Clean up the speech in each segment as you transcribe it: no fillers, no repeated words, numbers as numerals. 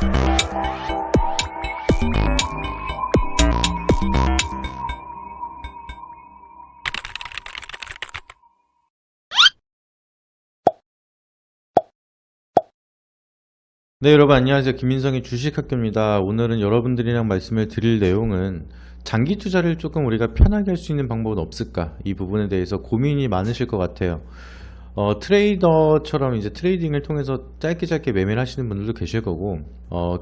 네, 여러분 안녕하세요. 김민성의 주식학교입니다. 오늘은 여러분들이랑 말씀을 드릴 내용은 장기 투자를 조금 우리가 편하게 할 수 있는 방법은 없을까? 이 부분에 대해서 고민이 많으실 것 같아요. 트레이더처럼 이제 트레이딩을 통해서 짧게 매매를 하시는 분들도 계실 거고,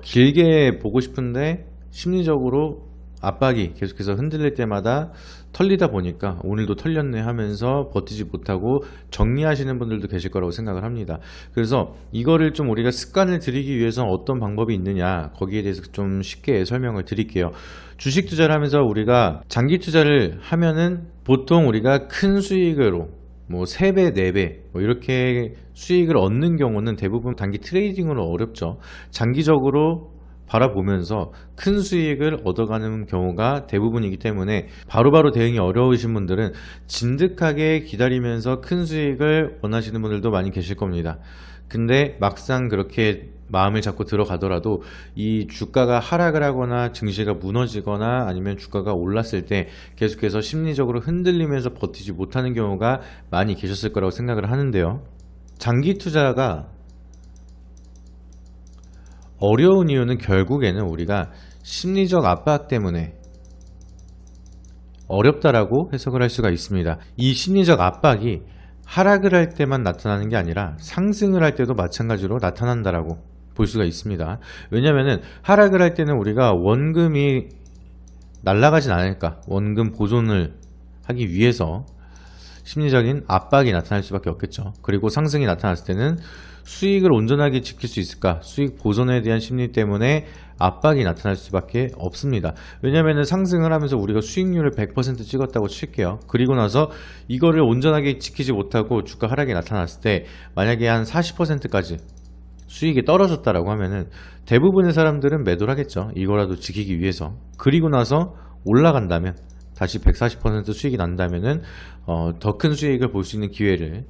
길게 보고 싶은데 심리적으로 압박이 계속해서 흔들릴 때마다 털리다 보니까 오늘도 털렸네 하면서 버티지 못하고 정리하시는 분들도 계실 거라고 생각을 합니다. 그래서 이거를 좀 우리가 습관을 들이기 위해서 어떤 방법이 있느냐, 거기에 대해서 좀 쉽게 설명을 드릴게요. 주식 투자를 하면서 우리가 장기 투자를 하면은 보통 우리가 큰 수익으로 뭐 3배, 4배 뭐 이렇게 수익을 얻는 경우는 대부분 단기 트레이딩으로 어렵죠. 장기적으로 바라보면서 큰 수익을 얻어가는 경우가 대부분이기 때문에 바로바로 대응이 어려우신 분들은 진득하게 기다리면서 큰 수익을 원하시는 분들도 많이 계실 겁니다. 근데 막상 그렇게 마음을 잡고 들어가더라도 이 주가가 하락을 하거나 증시가 무너지거나 아니면 주가가 올랐을 때 계속해서 심리적으로 흔들리면서 버티지 못하는 경우가 많이 계셨을 거라고 생각을 하는데요. 장기 투자가 어려운 이유는 결국에는 우리가 심리적 압박 때문에 어렵다라고 해석을 할 수가 있습니다. 이 심리적 압박이 하락을 할 때만 나타나는 게 아니라 상승을 할 때도 마찬가지로 나타난다라고 볼 수가 있습니다. 왜냐면은 하락을 할 때는 우리가 원금이 날아가진 않을까, 원금 보존을 하기 위해서 심리적인 압박이 나타날 수밖에 없겠죠. 그리고 상승이 나타났을 때는 수익을 온전하게 지킬 수 있을까, 수익 보존에 대한 심리 때문에 압박이 나타날 수밖에 없습니다. 왜냐하면 상승을 하면서 우리가 수익률을 100% 찍었다고 칠게요. 그리고 나서 이거를 온전하게 지키지 못하고 주가 하락이 나타났을 때 만약에 한 40%까지 수익이 떨어졌다라고 하면은 대부분의 사람들은 매도를 하겠죠. 이거라도 지키기 위해서. 그리고 나서 올라간다면 다시 140% 수익이 난다면은 더 큰 수익을 볼 수 있는 기회를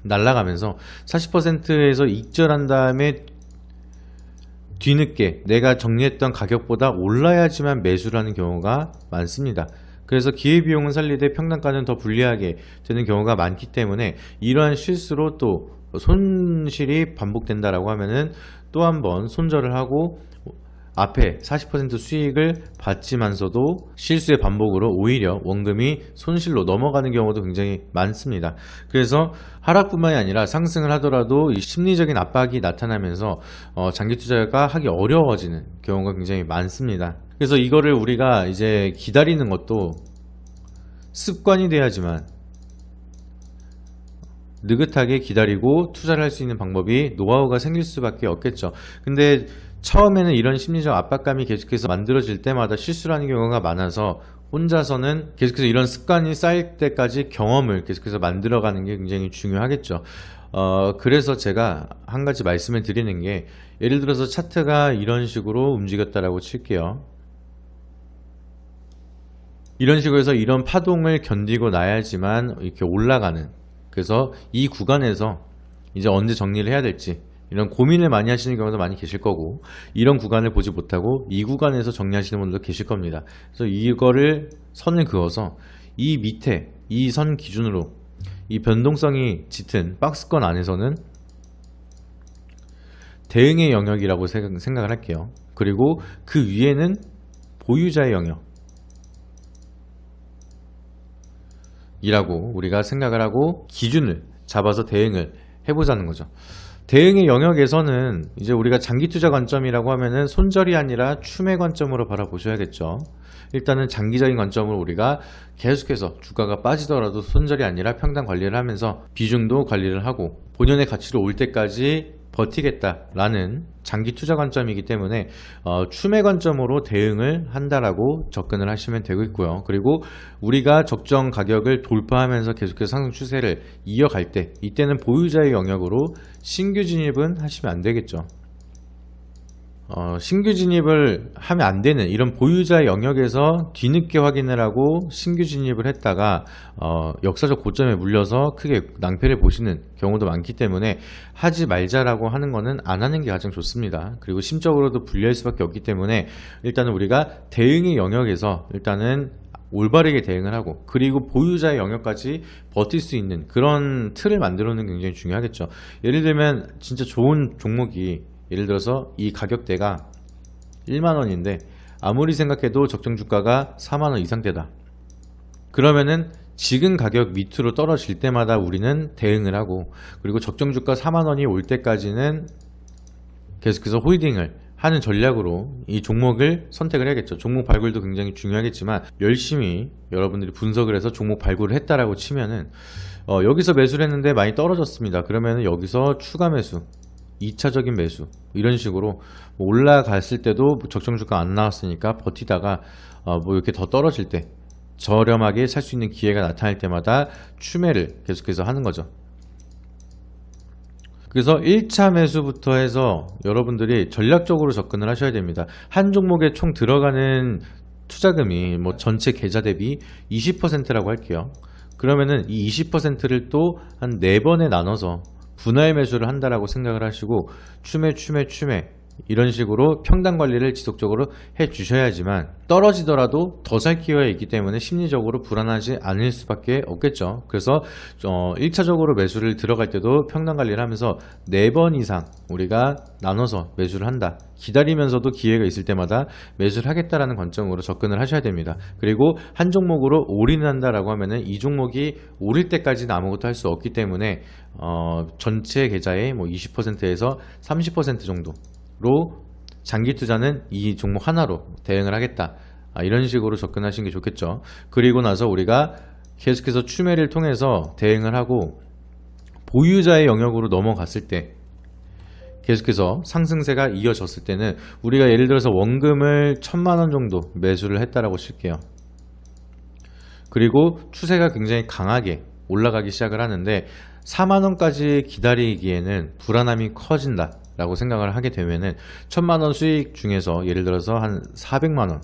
날아가면서 40%에서 익절한 다음에 뒤늦게 내가 정리했던 가격보다 올라야지만 매수를 하는 경우가 많습니다. 그래서 기회비용은 살리되 평단가는 더 불리하게 되는 경우가 많기 때문에 이러한 실수로 또 손실이 반복된다라고 하면은 또 한 번 손절을 하고 앞에 40% 수익을 받지만서도 실수의 반복으로 오히려 원금이 손실로 넘어가는 경우도 굉장히 많습니다. 그래서 하락뿐만이 아니라 상승을 하더라도 이 심리적인 압박이 나타나면서 장기 투자가 하기 어려워지는 경우가 굉장히 많습니다. 그래서 이거를 우리가 이제 기다리는 것도 습관이 돼야지만 느긋하게 기다리고 투자를 할 수 있는 방법이 노하우가 생길 수밖에 없겠죠. 근데 처음에는 이런 심리적 압박감이 계속해서 만들어질 때마다 실수를 하는 경우가 많아서 혼자서는 계속해서 이런 습관이 쌓일 때까지 경험을 계속해서 만들어가는 게 굉장히 중요하겠죠. 그래서 제가 한 가지 말씀을 드리는 게, 예를 들어서 차트가 이런 식으로 움직였다라고 칠게요. 이런 식으로 해서 이런 파동을 견디고 나야지만 이렇게 올라가는, 그래서 이 구간에서 이제 언제 정리를 해야 될지 이런 고민을 많이 하시는 경우도 많이 계실 거고, 이런 구간을 보지 못하고 이 구간에서 정리하시는 분들도 계실 겁니다. 그래서 이거를 선을 그어서 이 밑에 이 선 기준으로 이 변동성이 짙은 박스권 안에서는 대응의 영역이라고 생각을 할게요. 그리고 그 위에는 보유자의 영역 이라고 우리가 생각을 하고 기준을 잡아서 대응을 해보자는 거죠. 대응의 영역에서는 이제 우리가 장기 투자 관점이라고 하면은 손절이 아니라 추매 관점으로 바라보셔야겠죠. 일단은 장기적인 관점으로 우리가 계속해서 주가가 빠지더라도 손절이 아니라 평단 관리를 하면서 비중도 관리를 하고 본연의 가치로 올 때까지 버티겠다라는 장기 투자 관점이기 때문에 추매 관점으로 대응을 한다라고 접근을 하시면 되고 있고요. 그리고 우리가 적정 가격을 돌파하면서 계속해서 상승 추세를 이어갈 때, 이때는 보유자의 영역으로 신규 진입은 하시면 안 되겠죠. 신규 진입을 하면 안 되는 이런 보유자 영역에서 뒤늦게 확인을 하고 신규 진입을 했다가 역사적 고점에 물려서 크게 낭패를 보시는 경우도 많기 때문에 하지 말자라고 하는 거는 안 하는 게 가장 좋습니다. 그리고 심적으로도 불리할 수밖에 없기 때문에 일단은 우리가 대응의 영역에서 일단은 올바르게 대응을 하고, 그리고 보유자의 영역까지 버틸 수 있는 그런 틀을 만들어 놓는 게 굉장히 중요하겠죠. 예를 들면 진짜 좋은 종목이, 예를 들어서 이 가격대가 1만원인데 아무리 생각해도 적정 주가가 4만원 이상대다. 그러면은 지금 가격 밑으로 떨어질 때마다 우리는 대응을 하고, 그리고 적정 주가 4만원이 올 때까지는 계속해서 홀딩을 하는 전략으로 이 종목을 선택을 해야겠죠. 종목 발굴도 굉장히 중요하겠지만 열심히 여러분들이 분석을 해서 종목 발굴을 했다라고 치면은 여기서 매수를 했는데 많이 떨어졌습니다. 그러면은 여기서 추가 매수, 2차적인 매수, 이런 식으로 뭐 올라갔을 때도 적정 주가 안 나왔으니까 버티다가 뭐 이렇게 더 떨어질 때 저렴하게 살 수 있는 기회가 나타날 때마다 추매를 계속해서 하는 거죠. 그래서 1차 매수부터 해서 여러분들이 전략적으로 접근을 하셔야 됩니다. 한 종목에 총 들어가는 투자금이 뭐 전체 계좌 대비 20%라고 할게요. 그러면은 이 20%를 또 한 4번에 나눠서 분할 매수를 한다라고 생각을 하시고 추매 이런 식으로 평단 관리를 지속적으로 해 주셔야지만 떨어지더라도 더 살 기회가 있기 때문에 심리적으로 불안하지 않을 수밖에 없겠죠. 그래서 1차적으로 매수를 들어갈 때도 평단 관리를 하면서 4번 이상 우리가 나눠서 매수를 한다. 기다리면서도 기회가 있을 때마다 매수를 하겠다라는 관점으로 접근을 하셔야 됩니다. 그리고 한 종목으로 올인한다라고 하면은 이 종목이 오를 때까지는 아무것도 할 수 없기 때문에 전체 계좌의 뭐 20%에서 30% 정도로 장기 투자는 이 종목 하나로 대응을 하겠다. 이런 식으로 접근하시는 게 좋겠죠. 그리고 나서 우리가 계속해서 추매를 통해서 대응을 하고 보유자의 영역으로 넘어갔을 때, 계속해서 상승세가 이어졌을 때는 우리가 예를 들어서 원금을 1000만원 정도 매수를 했다라고 칠게요. 그리고 추세가 굉장히 강하게 올라가기 시작을 하는데 4만원까지 기다리기에는 불안함이 커진다 라고 생각을 하게 되면은 1000만원 수익 중에서 예를 들어서 한 400만원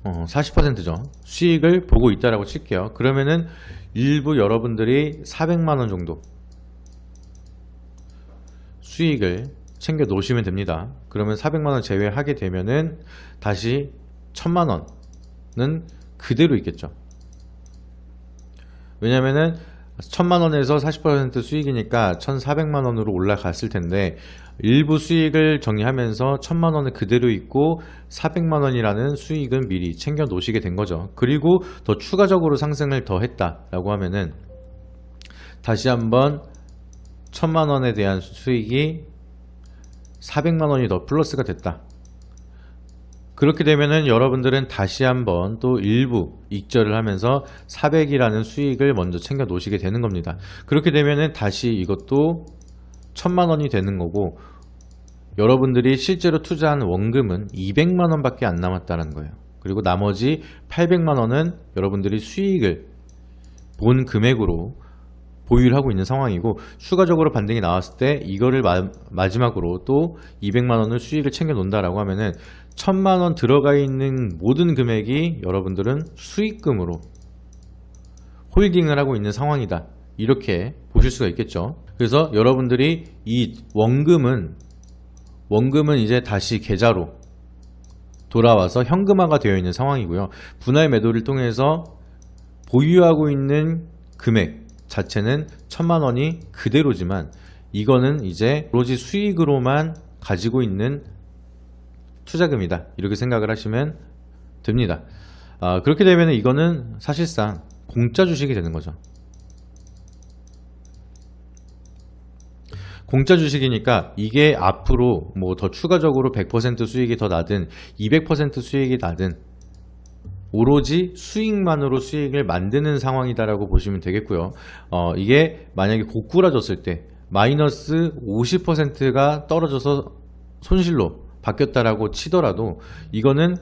40%죠 수익을 보고 있다라고 칠게요. 그러면은 일부 여러분들이 400만원 정도 수익을 챙겨 놓으시면 됩니다. 그러면 400만원 제외하게 되면은 다시 1000만원은 그대로 있겠죠. 왜냐면은 1000만원에서 40% 수익이니까 1400만원으로 올라갔을 텐데 일부 수익을 정리하면서 1000만원은 그대로 있고 400만원이라는 수익은 미리 챙겨 놓으시게 된 거죠. 그리고 더 추가적으로 상승을 더 했다라고 하면은 다시 한번 1000만원에 대한 수익이 400만원이 더 플러스가 됐다. 그렇게 되면은 여러분들은 다시 한번 또 일부 익절을 하면서 400이라는 수익을 먼저 챙겨 놓으시게 되는 겁니다. 그렇게 되면은 다시 이것도 1000만원이 되는 거고, 여러분들이 실제로 투자한 원금은 200만원 밖에 안 남았다는 거예요. 그리고 나머지 800만원은 여러분들이 수익을 본 금액으로 보유를 하고 있는 상황이고, 추가적으로 반등이 나왔을 때 이거를 마지막으로 또 200만원을 수익을 챙겨 놓는다라고 하면은 1000만원 들어가 있는 모든 금액이 여러분들은 수익금으로 홀딩을 하고 있는 상황이다, 이렇게 보실 수가 있겠죠. 그래서 여러분들이 이 원금은 이제 다시 계좌로 돌아와서 현금화가 되어 있는 상황이고요. 분할 매도를 통해서 보유하고 있는 금액 자체는 1000만원이 그대로지만 이거는 이제 오로지 수익으로만 가지고 있는 투자금이다, 이렇게 생각을 하시면 됩니다. 그렇게 되면 이거는 사실상 공짜 주식이 되는 거죠. 공짜 주식이니까 이게 앞으로 뭐 더 추가적으로 100% 수익이 더 나든 200% 수익이 나든 오로지 수익만으로 수익을 만드는 상황이다라고 보시면 되겠고요. 이게 만약에 고꾸라졌을 때 마이너스 50%가 떨어져서 손실로 바뀌었다라고 치더라도 이거는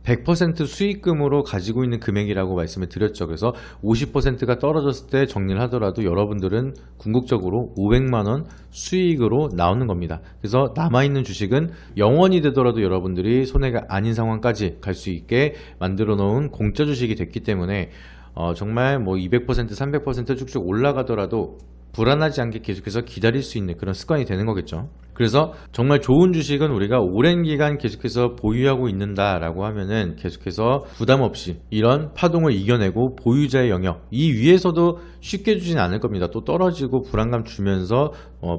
100% 수익금으로 가지고 있는 금액이라고 말씀을 드렸죠. 그래서 50%가 떨어졌을 때 정리를 하더라도 여러분들은 궁극적으로 500만원 수익으로 나오는 겁니다. 그래서 남아있는 주식은 영원이 되더라도 여러분들이 손해가 아닌 상황까지 갈 수 있게 만들어 놓은 공짜 주식이 됐기 때문에 정말 뭐 200%, 300% 쭉쭉 올라가더라도 불안하지 않게 계속해서 기다릴 수 있는 그런 습관이 되는 거겠죠. 그래서 정말 좋은 주식은 우리가 오랜 기간 계속해서 보유하고 있는다라고 하면은 계속해서 부담 없이 이런 파동을 이겨내고 보유자의 영역 이 위에서도 쉽게 주진 않을 겁니다. 또 떨어지고 불안감 주면서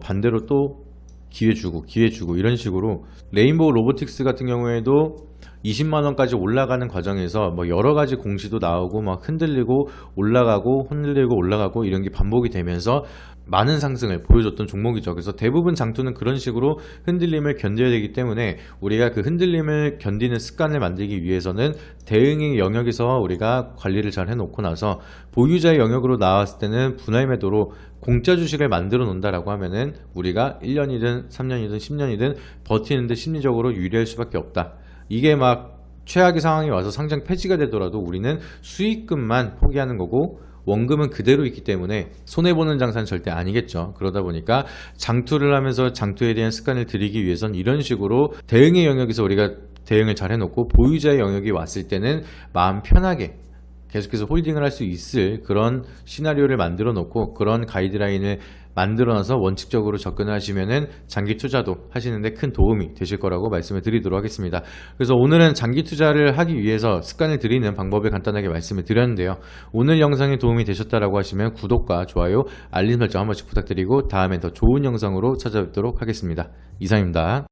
반대로 또 기회 주고 이런 식으로 레인보우 로보틱스 같은 경우에도 20만원까지 올라가는 과정에서 뭐 여러가지 공시도 나오고 막 흔들리고 올라가고 흔들리고 올라가고 이런 게 반복이 되면서 많은 상승을 보여줬던 종목이죠. 그래서 대부분 장투는 그런 식으로 흔들림을 견뎌야 되기 때문에 우리가 그 흔들림을 견디는 습관을 만들기 위해서는 대응의 영역에서 우리가 관리를 잘 해놓고 나서 보유자의 영역으로 나왔을 때는 분할 매도로 공짜 주식을 만들어 놓는다라고 하면은 우리가 1년이든 3년이든 10년이든 버티는데 심리적으로 유리할 수밖에 없다. 이게 막 최악의 상황이 와서 상장 폐지가 되더라도 우리는 수익금만 포기하는 거고 원금은 그대로 있기 때문에 손해보는 장사는 절대 아니겠죠. 그러다 보니까 장투를 하면서 장투에 대한 습관을 들이기 위해선 이런 식으로 대응의 영역에서 우리가 대응을 잘 해놓고 보유자의 영역이 왔을 때는 마음 편하게 계속해서 홀딩을 할 수 있을 그런 시나리오를 만들어 놓고 그런 가이드라인을 만들어 놔서 원칙적으로 접근을 하시면은 장기 투자도 하시는데 큰 도움이 되실 거라고 말씀을 드리도록 하겠습니다. 그래서 오늘은 장기 투자를 하기 위해서 습관을 들이는 방법을 간단하게 말씀을 드렸는데요. 오늘 영상이 도움이 되셨다라고 하시면 구독과 좋아요, 알림 설정 한 번씩 부탁드리고 다음엔 더 좋은 영상으로 찾아뵙도록 하겠습니다. 이상입니다.